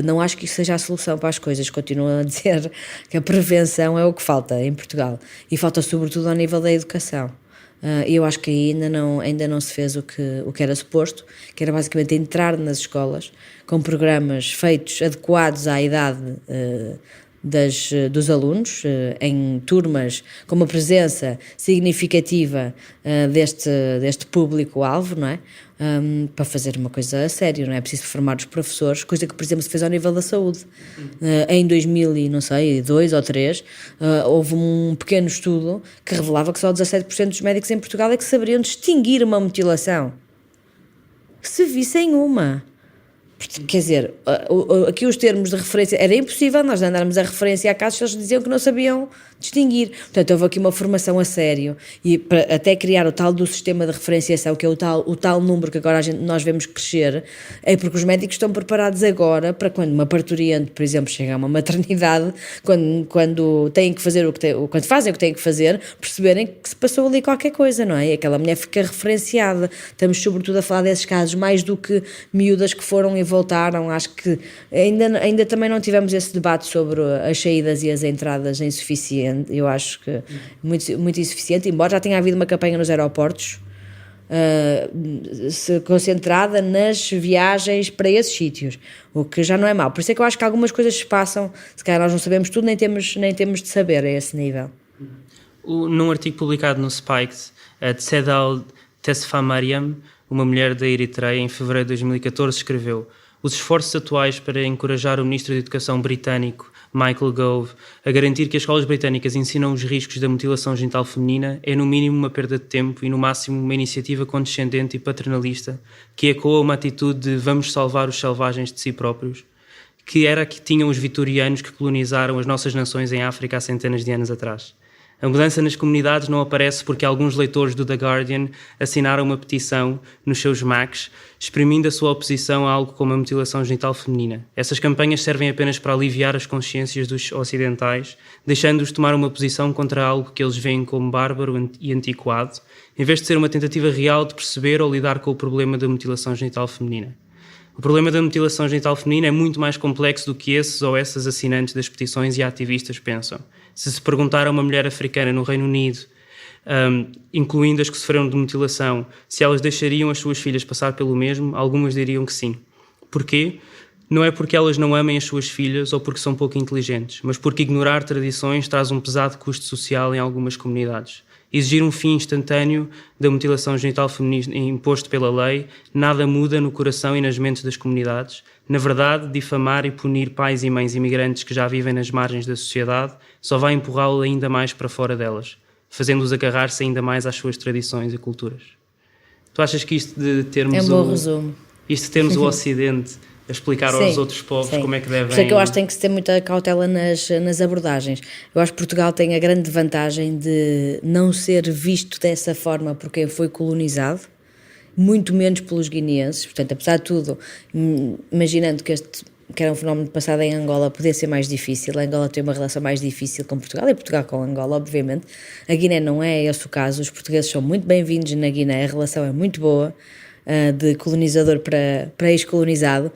Não acho que isso seja a solução para as coisas. Continuo a dizer que a prevenção é o que falta em Portugal. E falta sobretudo ao nível da educação. E eu acho que ainda não se fez o que era suposto, que era basicamente entrar nas escolas com programas feitos adequados à idade dos alunos, em turmas com uma presença significativa deste público-alvo, não é? Para fazer uma coisa a sério, não é? É preciso formar os professores, coisa que, por exemplo, se fez ao nível da saúde. Em 2002 ou 2003, houve um pequeno estudo que revelava que só 17% dos médicos em Portugal é que saberiam distinguir uma mutilação. Se vissem uma. Quer dizer, aqui os termos de referência, era impossível nós andarmos a referenciar casos que eles diziam que não sabiam distinguir. Portanto, houve aqui uma formação a sério e para até criar o tal do sistema de referenciação, que é o tal número que agora nós vemos crescer, é porque os médicos estão preparados agora para quando uma parturiente, por exemplo, chega a uma maternidade, quando têm que fazer quando fazem o que têm que fazer, perceberem que se passou ali qualquer coisa, não é? E aquela mulher fica referenciada. Estamos sobretudo a falar desses casos, mais do que miúdas que foram e voltaram. Acho que ainda também não tivemos esse debate sobre as saídas e as entradas insuficientes. Eu acho que muito, muito insuficiente, embora já tenha havido uma campanha nos aeroportos concentrada nas viagens para esses sítios, o que já não é mau. Por isso é que eu acho que algumas coisas se passam, se calhar nós não sabemos tudo, nem temos de saber a esse nível. Num artigo publicado no Spiked, a Tsedal Tesfamariam, uma mulher da Eritreia, em fevereiro de 2014, escreveu: os esforços atuais para encorajar o Ministro da Educação britânico, Michael Gove, a garantir que as escolas britânicas ensinam os riscos da mutilação genital feminina é no mínimo uma perda de tempo e no máximo uma iniciativa condescendente e paternalista que ecoa uma atitude de vamos salvar os selvagens de si próprios, que era a que tinham os vitorianos que colonizaram as nossas nações em África há centenas de anos atrás. A mudança nas comunidades não aparece porque alguns leitores do The Guardian assinaram uma petição nos seus Macs exprimindo a sua oposição a algo como a mutilação genital feminina. Essas campanhas servem apenas para aliviar as consciências dos ocidentais, deixando-os tomar uma posição contra algo que eles veem como bárbaro e antiquado, em vez de ser uma tentativa real de perceber ou lidar com o problema da mutilação genital feminina. O problema da mutilação genital feminina é muito mais complexo do que esses ou essas assinantes das petições e ativistas pensam. Se perguntar a uma mulher africana no Reino Unido, incluindo as que sofreram de mutilação, se elas deixariam as suas filhas passar pelo mesmo, algumas diriam que sim. Porquê? Não é porque elas não amem as suas filhas ou porque são pouco inteligentes, mas porque ignorar tradições traz um pesado custo social em algumas comunidades. Exigir um fim instantâneo da mutilação genital feminina imposto pela lei nada muda no coração e nas mentes das comunidades. Na verdade, difamar e punir pais e mães imigrantes que já vivem nas margens da sociedade só vai empurrá-lo ainda mais para fora delas, fazendo-os agarrar-se ainda mais às suas tradições e culturas. Tu achas que isto de termos é um bom resumo. Isto de termos o Ocidente a explicar aos outros povos como é que devem... Por isso é que eu acho que tem que se ter muita cautela nas abordagens. Eu acho que Portugal tem a grande vantagem de não ser visto dessa forma por quem foi colonizado, muito menos pelos guineenses. Portanto, apesar de tudo, imaginando que era um fenómeno passado em Angola, podia ser mais difícil. A Angola tem uma relação mais difícil com Portugal e Portugal com Angola, obviamente. A Guiné não é esse o caso. Os portugueses são muito bem-vindos na Guiné, a relação é muito boa. De colonizador para ex-colonizado,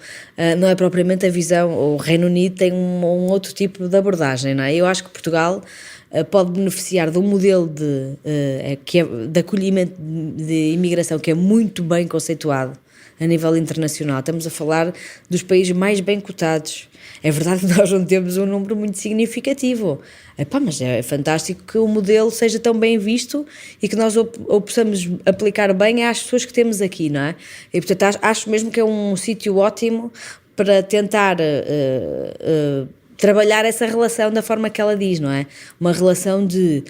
não é propriamente a visão. O Reino Unido tem um outro tipo de abordagem, não é? Eu acho que Portugal pode beneficiar de um modelo de acolhimento de imigração que é muito bem conceituado a nível internacional. Estamos a falar dos países mais bem cotados. É verdade que nós não temos um número muito significativo. Mas é fantástico que o modelo seja tão bem visto e que nós o possamos aplicar bem às pessoas que temos aqui, não é? E, portanto, acho mesmo que é um sítio ótimo para tentar trabalhar essa relação da forma que ela diz, não é? Uma relação de...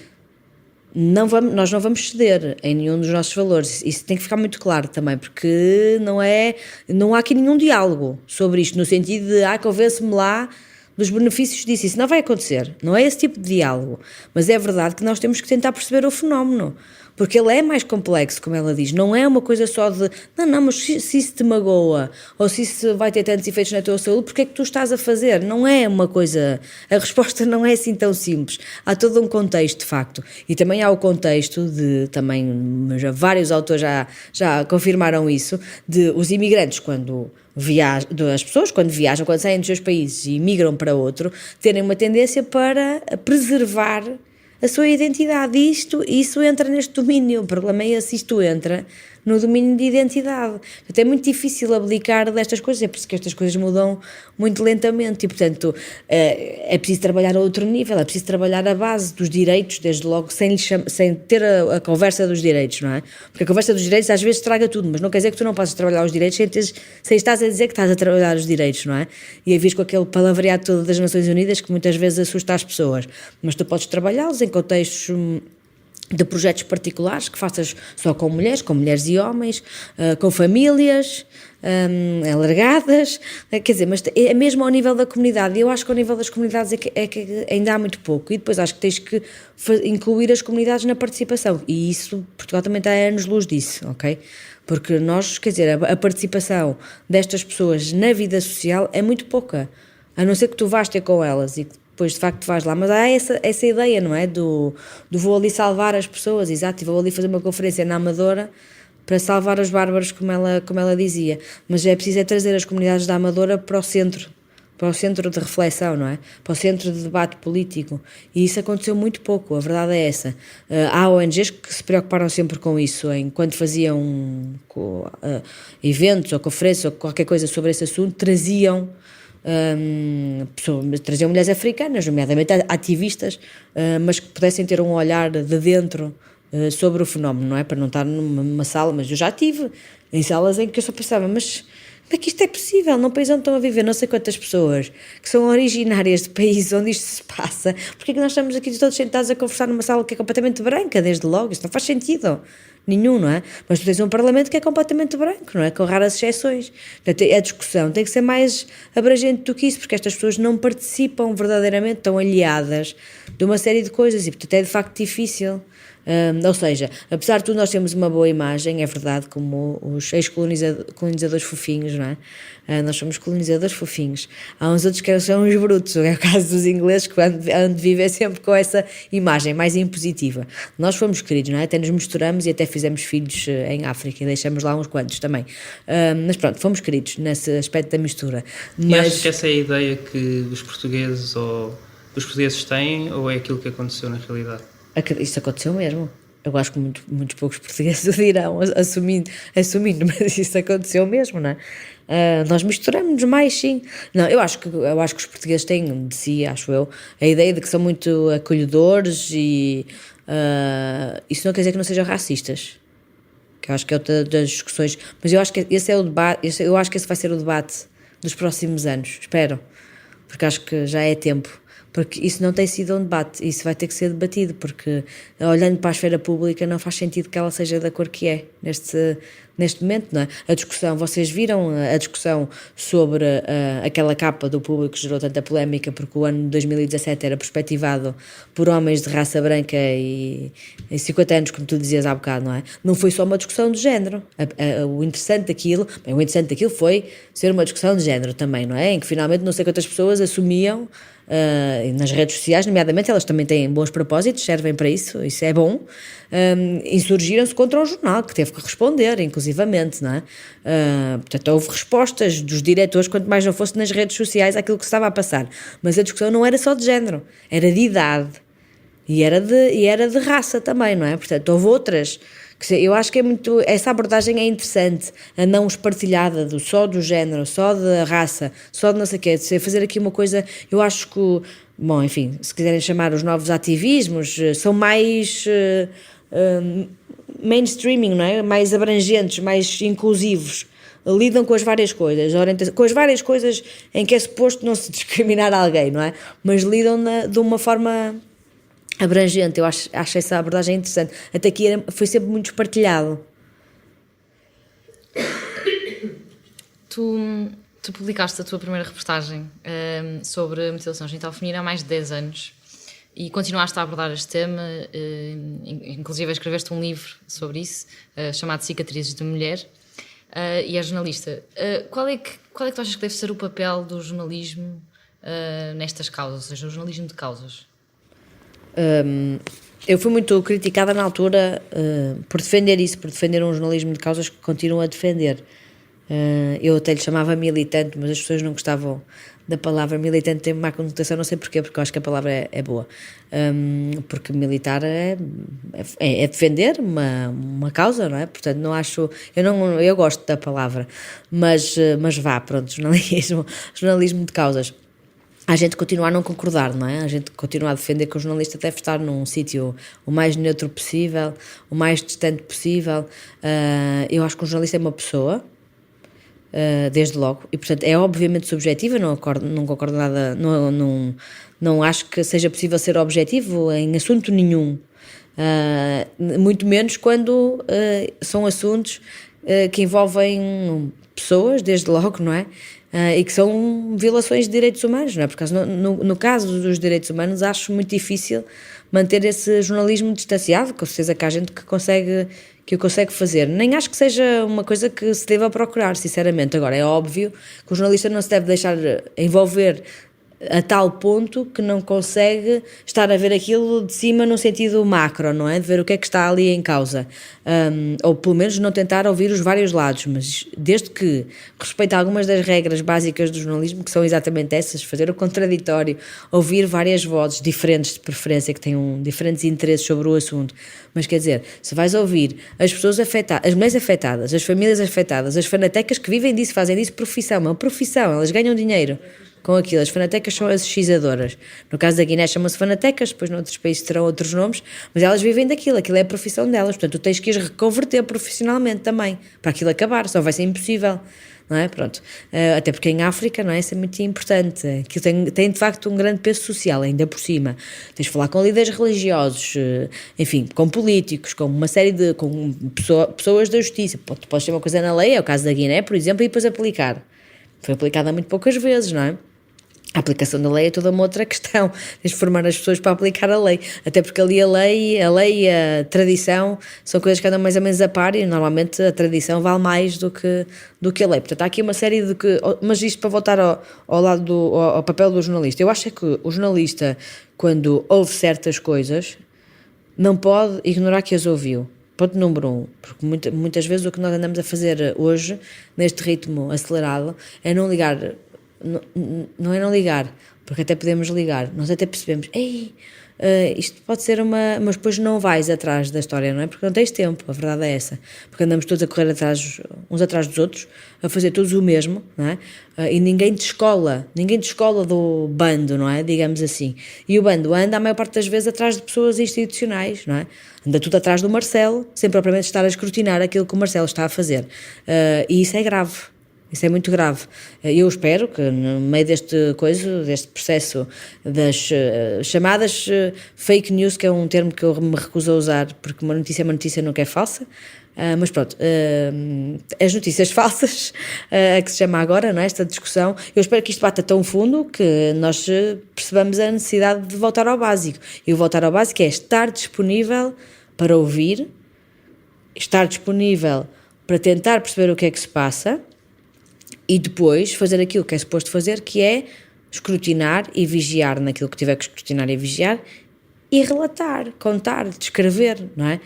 nós não vamos ceder em nenhum dos nossos valores. Isso tem que ficar muito claro também, porque não há aqui nenhum diálogo sobre isto, no sentido de convence-me lá dos benefícios disso. Isso não vai acontecer, não é esse tipo de diálogo, mas é verdade que nós temos que tentar perceber o fenómeno, porque ele é mais complexo, como ela diz, não é uma coisa só de mas se isso te magoa, ou se isso vai ter tantos efeitos na tua saúde, porque é que tu estás a fazer? Não é uma coisa, a resposta não é assim tão simples, há todo um contexto de facto, e também há o contexto de, também vários autores já confirmaram isso, de os imigrantes as pessoas quando viajam, quando saem dos seus países e migram para outro, terem uma tendência para preservar a sua identidade. Isso entra neste domínio. O problema é esse, isto entra no domínio de identidade. Portanto, é muito difícil abdicar destas coisas, é por isso que estas coisas mudam muito lentamente e, portanto, é preciso trabalhar a outro nível, é preciso trabalhar a base dos direitos, desde logo, sem ter a conversa dos direitos, não é? Porque a conversa dos direitos às vezes estraga tudo, mas não quer dizer que tu não possas trabalhar os direitos sem estás a dizer que estás a trabalhar os direitos, não é? E aí vês com aquele palavreado todo das Nações Unidas que muitas vezes assusta as pessoas, mas tu podes trabalhá-los em contextos de projetos particulares que faças só com mulheres e homens, com famílias, alargadas, quer dizer, mas é mesmo ao nível da comunidade. Eu acho que ao nível das comunidades é que ainda há muito pouco, e depois acho que tens que incluir as comunidades na participação, e isso, Portugal também está a anos-luz disso, ok? Porque nós, quer dizer, a participação destas pessoas na vida social é muito pouca, a não ser que tu vás ter com elas e que depois de facto vais lá, mas há essa ideia, não é? Do vou ali salvar as pessoas, exato, e vou ali fazer uma conferência na Amadora para salvar os bárbaros, como ela dizia, mas é preciso trazer as comunidades da Amadora para o centro de reflexão, não é? Para o centro de debate político, e isso aconteceu muito pouco, a verdade é essa. Há ONGs que se preocuparam sempre com isso, quando faziam eventos ou conferências ou qualquer coisa sobre esse assunto, traziam mulheres africanas, nomeadamente ativistas, mas que pudessem ter um olhar de dentro sobre o fenómeno, não é? Para não estar numa sala, mas eu já estive em salas em que eu só pensava, mas como é que isto é possível? Num país onde estão a viver não sei quantas pessoas que são originárias de países onde isto se passa, porque é que nós estamos aqui todos sentados a conversar numa sala que é completamente branca, desde logo? Isso não faz sentido nenhum, não é? Mas tu tens um parlamento que é completamente branco, não é? Com raras exceções. Portanto, a discussão tem que ser mais abrangente do que isso, porque estas pessoas não participam verdadeiramente, estão aliadas de uma série de coisas, e portanto é de facto difícil. Ou seja, apesar de tudo, nós temos uma boa imagem, é verdade, como os ex-colonizadores fofinhos, não é? Nós somos colonizadores fofinhos. Há uns outros que são uns brutos, é o caso dos ingleses, que onde vivem sempre com essa imagem mais impositiva. Nós fomos queridos, não é? Até nos misturamos e até fizemos filhos em África e deixamos lá uns quantos também. Mas pronto, fomos queridos nesse aspecto da mistura. E achas que essa é a ideia que os portugueses têm, ou é aquilo que aconteceu na realidade? Isso aconteceu mesmo. Eu acho que muitos poucos portugueses o dirão, assumindo, mas isso aconteceu mesmo, não é? Nós misturamos-nos mais, sim. Não, eu acho que os portugueses têm de si, acho eu, a ideia de que são muito acolhedores e isso não quer dizer que não sejam racistas, que eu acho que é outra das discussões, mas eu acho que esse é o debate, eu acho que esse vai ser o debate dos próximos anos, espero, porque acho que já é tempo. Porque isso não tem sido um debate, isso vai ter que ser debatido, porque olhando para a esfera pública não faz sentido que ela seja da cor que é neste momento, não é? A discussão, vocês viram a discussão sobre aquela capa do Público que gerou tanta polémica, porque o ano de 2017 era perspectivado por homens de raça branca e 50 anos, como tu dizias há bocado, não é? Não foi só uma discussão de género, o interessante daquilo foi ser uma discussão de género também, não é? Em que finalmente não sei quantas pessoas assumiam nas redes sociais, nomeadamente, elas também têm bons propósitos, servem para isso é bom, insurgiram-se contra o jornal, que teve que responder, inclusivamente, não é? Portanto, houve respostas dos diretores, quanto mais não fosse nas redes sociais, àquilo que se estava a passar, mas a discussão não era só de género, era de idade, e era de raça também, não é? Portanto, houve outras. Eu acho que essa abordagem é interessante, a não espartilhada só do género, só da raça, só de não sei o quê, de fazer aqui uma coisa, eu acho que, bom, enfim, se quiserem chamar os novos ativismos, são mais mainstreaming, não é? Mais abrangentes, mais inclusivos, lidam com as várias coisas, com as várias coisas em que é suposto não se discriminar alguém, não é? Mas lidam de uma forma abrangente. Eu acho essa abordagem interessante. Até aqui foi sempre muito espartilhado. Tu publicaste a tua primeira reportagem sobre a mutilação genital feminina há mais de 10 anos e continuaste a abordar este tema, inclusive escreveste um livro sobre isso, chamado Cicatrizes de Mulher, e és jornalista. Qual é que tu achas que deve ser o papel do jornalismo nestas causas, ou seja, o jornalismo de causas? Eu fui muito criticada na altura por defender um jornalismo de causas que continuo a defender. Eu até lhe chamava militante, mas as pessoas não gostavam da palavra militante, tem má conotação, não sei porquê, porque eu acho que a palavra é boa. Porque militar é defender uma causa, não é? Portanto, não acho, eu gosto da palavra, mas pronto, jornalismo de causas. A gente continua a não concordar, não é? A gente continua a defender que o jornalista deve estar num sítio o mais neutro possível, o mais distante possível. Eu acho que um jornalista é uma pessoa, desde logo, e portanto é obviamente subjetiva, não concordo nada, não acho que seja possível ser objetivo em assunto nenhum, muito menos quando são assuntos que envolvem pessoas, desde logo, não é? E que são violações de direitos humanos, não é? Porque no caso dos direitos humanos acho muito difícil manter esse jornalismo distanciado, com certeza que há gente que o consegue fazer. Nem acho que seja uma coisa que se deva procurar, sinceramente. Agora, é óbvio que o jornalista não se deve deixar envolver a tal ponto que não consegue estar a ver aquilo de cima no sentido macro, não é? De ver o que é que está ali em causa. Ou pelo menos não tentar ouvir os vários lados, mas desde que respeita algumas das regras básicas do jornalismo, que são exatamente essas, fazer o contraditório, ouvir várias vozes diferentes de preferência, que tenham diferentes interesses sobre o assunto. Mas quer dizer, se vais ouvir as pessoas afetadas, as mulheres afetadas, as famílias afetadas, as fanatecas que vivem disso, fazem disso profissão, é uma profissão, elas ganham dinheiro com aquilo. As fanatecas são as excisadoras. No caso da Guiné chamam-se fanatecas, depois noutros países terão outros nomes, mas elas vivem daquilo, aquilo é a profissão delas, portanto tu tens que as reconverter profissionalmente também, para aquilo acabar, só vai ser impossível, não é? Pronto. Até porque em África, não é? Isso é muito importante, aquilo tem de facto um grande peso social, ainda por cima. Tens de falar com líderes religiosos, enfim, com políticos, com uma série de com pessoas da justiça. Tu podes ter uma coisa na lei, é o caso da Guiné, por exemplo, e depois aplicar. Foi aplicada muito poucas vezes, não é? A aplicação da lei é toda uma outra questão. Tens de formar as pessoas para aplicar a lei. Até porque ali a lei e a tradição são coisas que andam mais ou menos a par e normalmente a tradição vale mais do que a lei. Portanto, há aqui uma série de que... Mas isto para voltar ao lado ao papel do jornalista. Eu acho é que o jornalista, quando ouve certas coisas, não pode ignorar que as ouviu. Ponto número 1, porque muitas vezes o que nós andamos a fazer hoje, neste ritmo acelerado, é não ligar... Não é não ligar, porque até podemos ligar, nós até percebemos, isto pode ser mas depois não vais atrás da história, não é? Porque não tens tempo, a verdade é essa, porque andamos todos a correr uns atrás dos outros, a fazer todos o mesmo, não é? E ninguém te escola do bando, não é? Digamos assim. E o bando anda a maior parte das vezes atrás de pessoas institucionais, não é? Anda tudo atrás do Marcelo, sem propriamente estar a escrutinar aquilo que o Marcelo está a fazer. E isso é grave. Isso é muito grave. Eu espero que no meio deste processo das chamadas fake news, que é um termo que eu me recuso a usar, porque uma notícia nunca é falsa, mas pronto, as notícias falsas, a que se chama agora, não é? Esta discussão, eu espero que isto bata tão fundo que nós percebamos a necessidade de voltar ao básico. E o voltar ao básico é estar disponível para ouvir, estar disponível para tentar perceber o que é que se passa, e depois fazer aquilo que é suposto fazer, que é escrutinar e vigiar naquilo que tiver que escrutinar e vigiar e relatar, contar, descrever, não é?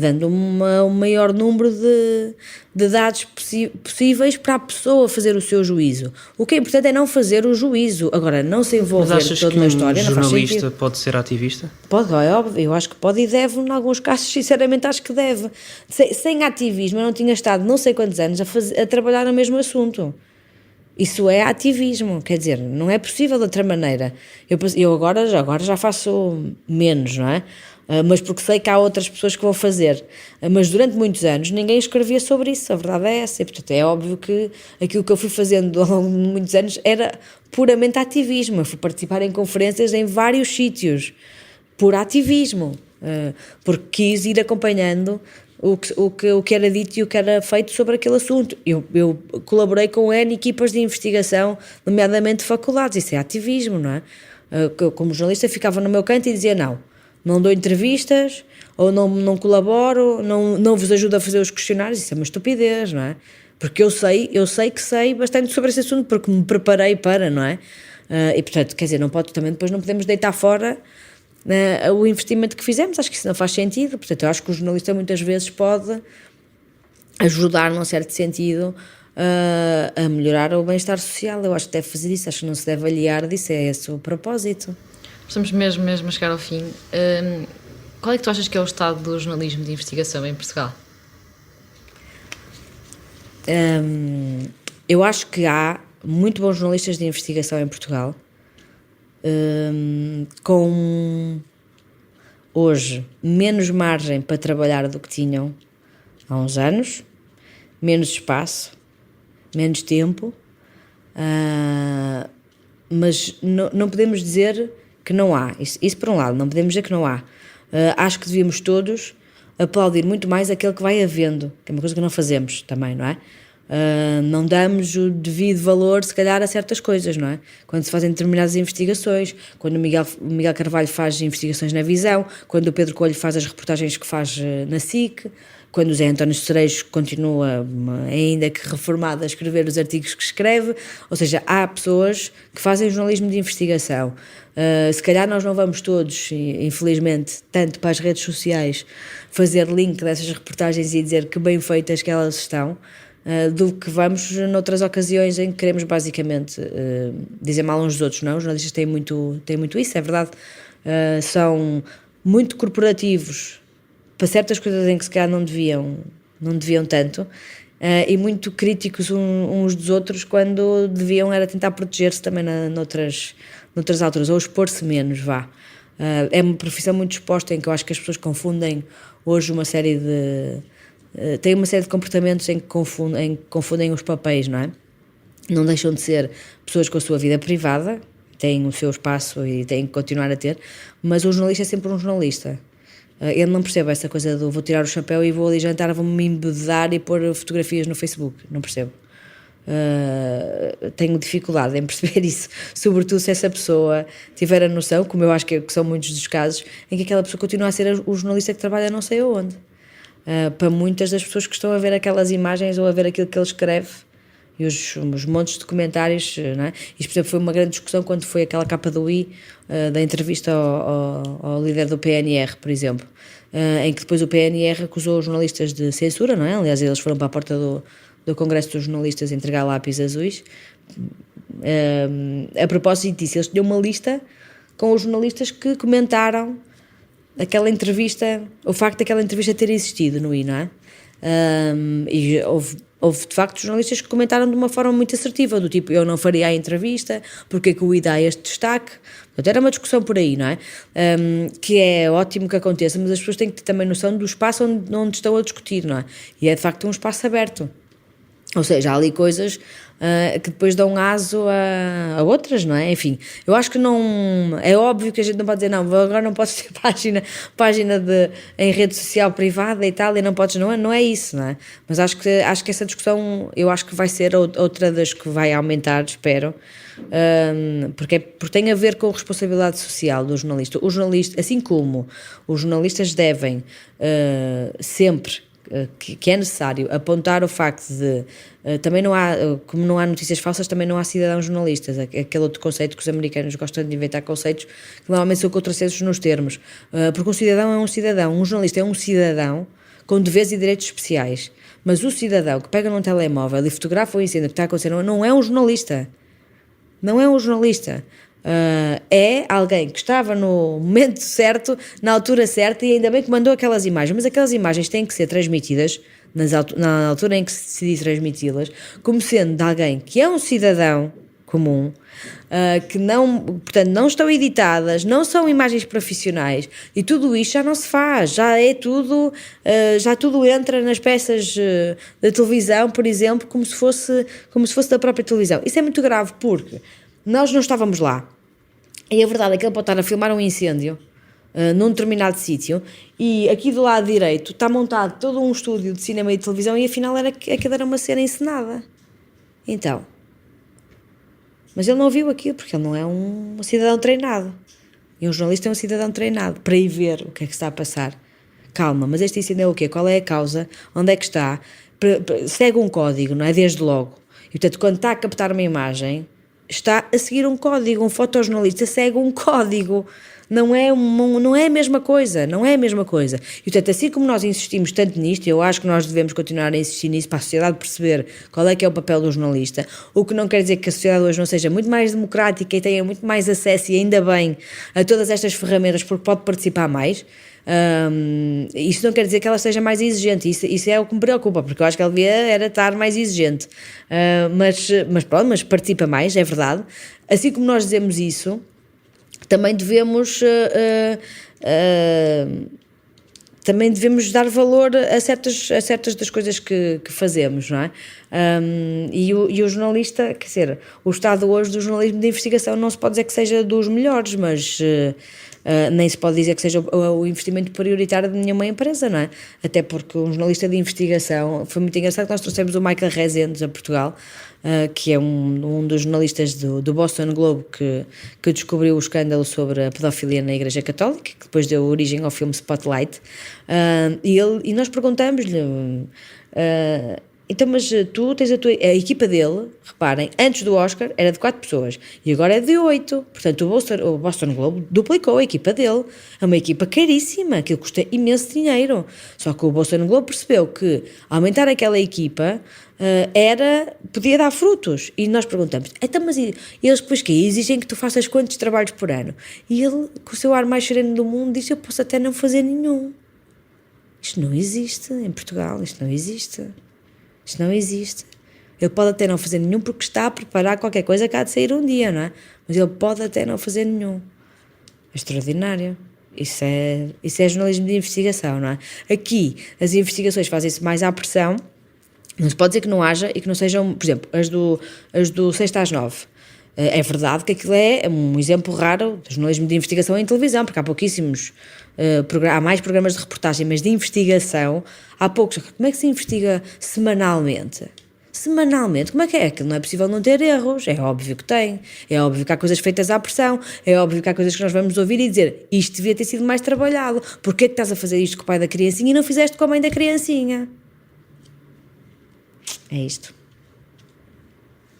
Dando um maior número de dados possíveis para a pessoa fazer o seu juízo. O que é importante é não fazer o juízo. Agora, não se envolver todo na história. Mas achas que um jornalista pode ser ativista? Pode, é óbvio. Eu acho que pode e deve, em alguns casos, sinceramente acho que deve. Sem ativismo, eu não tinha estado não sei quantos anos a trabalhar no mesmo assunto. Isso é ativismo, quer dizer, não é possível de outra maneira. Eu agora já faço menos, não é? Mas porque sei que há outras pessoas que vão fazer. Mas durante muitos anos ninguém escrevia sobre isso, a verdade é essa. E, portanto, é óbvio que aquilo que eu fui fazendo ao longo de muitos anos era puramente ativismo. Eu fui participar em conferências em vários sítios, por ativismo, porque quis ir acompanhando o que era dito e o que era feito sobre aquele assunto. Eu colaborei com N equipas de investigação, nomeadamente faculdades. Isso é ativismo, não é? Como jornalista ficava no meu canto e dizia não dou entrevistas, ou não colaboro, não vos ajudo a fazer os questionários. Isso é uma estupidez, não é? Porque eu sei que sei bastante sobre esse assunto, porque me preparei para, não é? E portanto, quer dizer, também depois não podemos deitar fora o investimento que fizemos. Acho que isso não faz sentido. Portanto, eu acho que o jornalista muitas vezes pode ajudar, num certo sentido, a melhorar o bem-estar social. Eu acho que deve fazer isso, acho que não se deve aliar disso, é esse o propósito. Estamos mesmo a chegar ao fim. Qual é que tu achas que é o estado do jornalismo de investigação em Portugal? Eu acho que há muito bons jornalistas de investigação em Portugal, com hoje menos margem para trabalhar do que tinham há uns anos, menos espaço, menos tempo, mas não podemos dizer que não há. Isso por um lado, não podemos dizer que não há. Acho que devíamos todos aplaudir muito mais aquele que vai havendo, que é uma coisa que não fazemos também, não é? Não damos o devido valor, se calhar, a certas coisas, não é? Quando se fazem determinadas investigações, quando o Miguel Carvalho faz investigações na Visão, quando o Pedro Coelho faz as reportagens que faz na SIC, quando o Zé António Cerejo continua, ainda que reformado, a escrever os artigos que escreve. Ou seja, há pessoas que fazem jornalismo de investigação. Se calhar nós não vamos todos, infelizmente, tanto para as redes sociais, fazer link dessas reportagens e dizer que bem feitas que elas estão, do que vamos noutras ocasiões em que queremos basicamente dizer mal uns dos outros. Não, os jornalistas têm muito isso, é verdade. São muito corporativos para certas coisas em que se calhar não deviam tanto, e muito críticos uns dos outros, quando deviam era tentar proteger-se também noutras alturas, ou expor-se menos, vá. É uma profissão muito exposta, em que eu acho que as pessoas confundem hoje têm uma série de comportamentos em que confundem os papéis, não é? Não deixam de ser pessoas com a sua vida privada, têm o seu espaço e têm que continuar a ter, mas o jornalista é sempre um jornalista. Eu não percebo essa coisa do vou tirar o chapéu e vou ali jantar, vou-me embedar e pôr fotografias no Facebook. Não percebo. Tenho dificuldade em perceber isso, sobretudo se essa pessoa tiver a noção, como eu acho que são muitos dos casos, em que aquela pessoa continua a ser o jornalista que trabalha não sei aonde. Para muitas das pessoas que estão a ver aquelas imagens ou a ver aquilo que ele escreve e os montes de comentários, não é? Isto, por exemplo, foi uma grande discussão quando foi aquela capa do I, da entrevista ao líder do PNR, por exemplo, em que depois o PNR acusou os jornalistas de censura, não é? Aliás, eles foram para a porta do Congresso dos Jornalistas entregar lápis azuis. A propósito disso, eles tinham uma lista com os jornalistas que comentaram aquela entrevista, o facto daquela entrevista ter existido no I, não é? E houve de facto jornalistas que comentaram de uma forma muito assertiva, do tipo, eu não faria a entrevista, porque é que o I dá este destaque. Portanto, era uma discussão por aí, não é? Que é ótimo que aconteça, mas as pessoas têm que ter também noção do espaço onde estão a discutir, não é? E é de facto um espaço aberto. Ou seja, há ali coisas que depois dão aso a outras, não é? Enfim, eu acho que não... É óbvio que a gente não pode dizer, não, agora não podes ter página em rede social privada e tal, e não podes... Não é isso, não é? Mas acho que essa discussão, eu acho que vai ser outra das que vai aumentar, espero, porque tem a ver com a responsabilidade social do jornalista. O jornalista, assim como os jornalistas devem sempre... que é necessário apontar o facto de também não há, como não há notícias falsas, também não há cidadãos jornalistas, aquele outro conceito que os americanos gostam de inventar conceitos que normalmente são contrassensos nos termos, porque um cidadão é um cidadão, um jornalista é um cidadão com deveres e direitos especiais, mas o cidadão que pega num telemóvel e fotografa o incêndio que está a acontecer não é um jornalista, não é um jornalista. É alguém que estava no momento certo, na altura certa, e ainda bem que mandou aquelas imagens, mas aquelas imagens têm que ser transmitidas na altura em que se decide transmiti-las, como sendo de alguém que é um cidadão comum, que não, portanto, não estão editadas, não são imagens profissionais, e tudo isto já não se faz, já tudo entra nas peças da televisão, por exemplo, como se fosse da própria televisão. Isso é muito grave, porque nós não estávamos lá. E a verdade é que ele pode estar a filmar um incêndio num determinado sítio, e aqui do lado direito está montado todo um estúdio de cinema e de televisão, e afinal aquilo era uma cena encenada. Então, mas ele não viu aquilo porque ele não é um cidadão treinado, e um jornalista é um cidadão treinado para ir ver o que é que está a passar. Calma, mas este incêndio é o quê? Qual é a causa? Onde é que está? Segue um código, não é? Desde logo. E portanto, quando está a captar uma imagem, está a seguir um código. Um fotojornalista segue um código. Não é a mesma coisa, não é a mesma coisa. E portanto, assim como nós insistimos tanto nisto, eu acho que nós devemos continuar a insistir nisso para a sociedade perceber qual é que é o papel do jornalista, o que não quer dizer que a sociedade hoje não seja muito mais democrática e tenha muito mais acesso, e ainda bem, a todas estas ferramentas, porque pode participar mais. Isso não quer dizer que ela seja mais exigente, isso é o que me preocupa, porque eu acho que ela devia estar mais exigente, mas participa mais, é verdade. Assim como nós dizemos isso, também devemos dar valor a certas das coisas que fazemos, não é? E o jornalista, quer dizer, o estado hoje do jornalismo de investigação não se pode dizer que seja dos melhores, mas nem se pode dizer que seja o investimento prioritário de nenhuma empresa, não é? Até porque um jornalista de investigação, foi muito engraçado que nós trouxemos o Michael Rezendes a Portugal, que é um dos jornalistas do Boston Globe que descobriu o escândalo sobre a pedofilia na Igreja Católica, que depois deu origem ao filme Spotlight, e nós perguntamos-lhe, então, mas tu tens a equipa dele, reparem, antes do Oscar era de 4 pessoas e agora é de 8. Portanto, o Boston Globe duplicou a equipa dele. É uma equipa caríssima, aquilo custa imenso dinheiro. Só que o Boston Globe percebeu que aumentar aquela equipa podia dar frutos. E nós perguntamos, então, mas eles depois que exigem que tu faças quantos trabalhos por ano? E ele, com o seu ar mais sereno do mundo, disse, eu posso até não fazer nenhum. Isto não existe em Portugal, isto não existe. Isto não existe. Ele pode até não fazer nenhum porque está a preparar qualquer coisa que há de sair um dia, não é? Mas ele pode até não fazer nenhum. É extraordinário. Isso é jornalismo de investigação, não é? Aqui, as investigações fazem-se mais à pressão. Não se pode dizer que não haja e que não sejam, por exemplo, as do 6 às 9. É verdade que aquilo é um exemplo raro de jornalismo de investigação em televisão, porque há pouquíssimos, há mais programas de reportagem, mas de investigação há poucos. Como é que se investiga semanalmente? Semanalmente, como é que é? Aquilo não é possível não ter erros, é óbvio que tem, é óbvio que há coisas feitas à pressão, é óbvio que há coisas que nós vamos ouvir e dizer, isto devia ter sido mais trabalhado, porquê que estás a fazer isto com o pai da criancinha e não fizeste com a mãe da criancinha? É isto.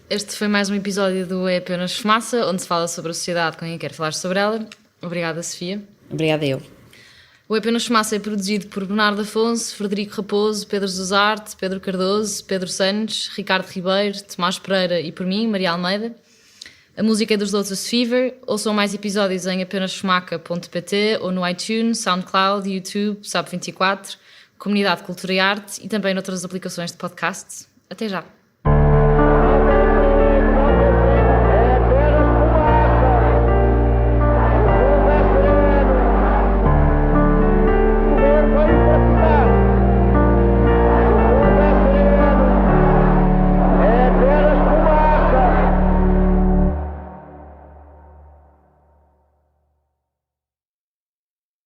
Este foi mais um episódio do É Apenas Fumaça, onde se fala sobre a sociedade com quem quer falar sobre ela. Obrigada, Sofia. Obrigada eu. O É Apenas Fumaça é produzido por Bernardo Afonso, Frederico Raposo, Pedro Zuzarte, Pedro Cardoso, Pedro Santos, Ricardo Ribeiro, Tomás Pereira e por mim, Maria Almeida. A música é dos Lotus Fever. Ouçam mais episódios em apenasfumaca.pt ou no iTunes, SoundCloud, YouTube, SAP24, Comunidade Cultura e Arte e também noutras aplicações de podcast. Até já!